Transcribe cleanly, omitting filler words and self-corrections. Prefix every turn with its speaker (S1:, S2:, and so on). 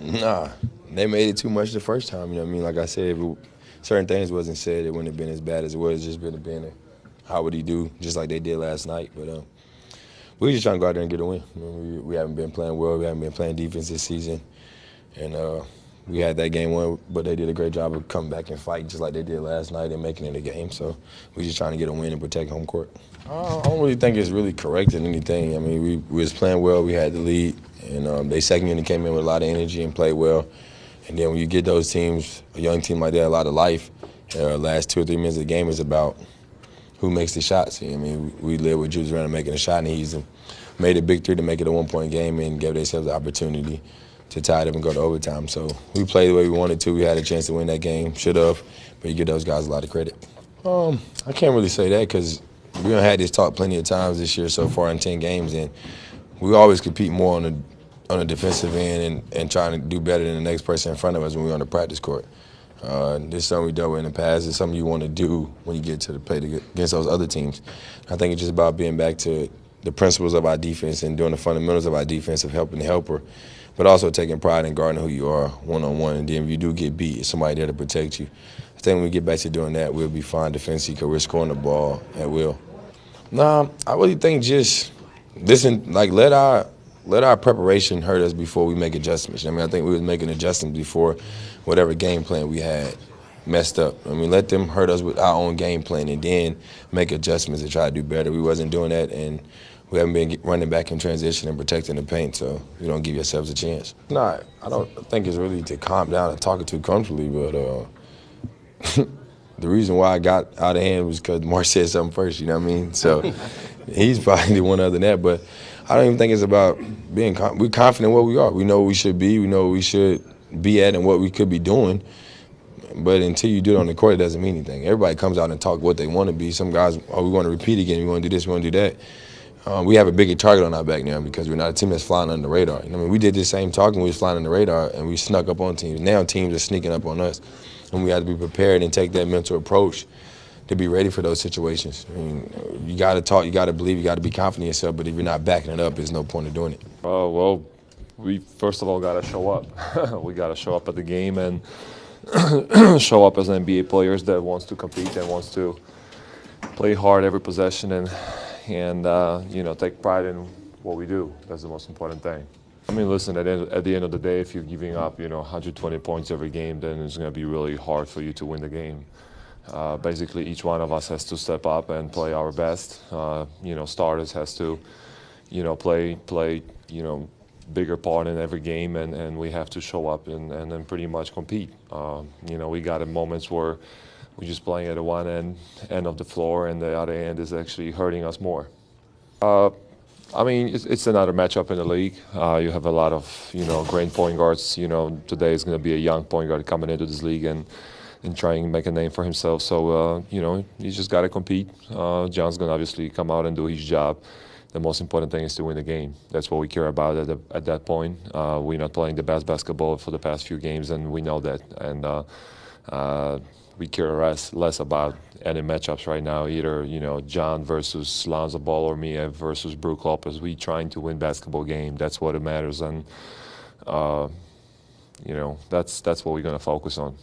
S1: Nah, they made it too much the first time. You know what I mean? Like I said, if certain things wasn't said, it wouldn't have been as bad as it was. Just been how would he do, just like they did last night. But we were just trying to go out there and get a win. I mean, we haven't been playing well. We haven't been playing defense this season, and we had that game won, but they did a great job of coming back and fighting just like they did last night and making it a game. So we just trying to get a win and protect home court. I don't really think it's really correcting anything. I mean, we was playing well. We had the lead, and they second unit came in with a lot of energy and played well. And then when you get those teams, a young team like that, a lot of life, last 2 or 3 minutes of the game is about who makes the shots. I mean, we live with Jules Randle making a shot, and he's made a big three to make it a one-point game and gave themselves the opportunity to tie it up and go to overtime. So we played the way we wanted to. We had a chance to win that game. Should have, but you give those guys a lot of credit. I can't really say that because we done had this talk plenty of times this year so far in 10 games, and we always compete more on the defensive end and trying to do better than the next person in front of us when we're on the practice court. This is something we dealt with in the past. It's something you want to do when you get to the play against those other teams. I think it's just about being back to the principles of our defense and doing the fundamentals of our defense of helping the helper, but also taking pride in guarding who you are one-on-one. And then if you do get beat, it's somebody there to protect you. I think when we get back to doing that, we'll be fine defensively because we're scoring the ball at will. Nah, I really think just listen, like let our preparation hurt us before we make adjustments. I mean, I think we was making adjustments before whatever game plan we had messed up. I mean, let them hurt us with our own game plan and then make adjustments to try to do better. We wasn't doing that, and we haven't been running back in transition and protecting the paint, so you don't give yourselves a chance. No, I don't think it's really to calm down and talk it too comfortably, but the reason why I got out of hand was because Mark said something first, you know what I mean? So he's probably the one other than that, but I don't even think it's about being we're confident in what we are. We know what we should be. We know what we should be at and what we could be doing. But until you do it on the court, it doesn't mean anything. Everybody comes out and talk what they want to be. Some guys, we want to repeat again. We want to do this. We want to do that. We have a bigger target on our back now because we're not a team that's flying under the radar. You know, I mean, we did this same talking. We was flying under the radar, and we snuck up on teams. Now teams are sneaking up on us, and we have to be prepared and take that mental approach to be ready for those situations. I mean, you got to talk, you got to believe, you got to be confident in yourself, but if you're not backing it up, there's no point in doing it.
S2: Well, we first of all got to show up. We got to show up at the game and show up as NBA players that wants to compete and wants to play hard every possession and take pride in what we do. That's the most important thing. I mean, listen, at the end of the day, if you're giving up, 120 points every game, then it's going to be really hard for you to win the game. Basically, each one of us has to step up and play our best. Starters has to, play, bigger part in every game, and we have to show up and then pretty much compete. We got in moments where we're just playing at the one end of the floor, and the other end is actually hurting us more. It's another matchup in the league. You have a lot of, great point guards. Today is going to be a young point guard coming into this league and trying to make a name for himself. So, you just got to compete. John's going to obviously come out and do his job. The most important thing is to win the game. That's what we care about at that point. We're not playing the best basketball for the past few games, and we know that. And we care less about any matchups right now, either, John versus Lonzo Ball or me versus Brook Lopez. We're trying to win basketball game. That's what it matters. And, that's what we're going to focus on.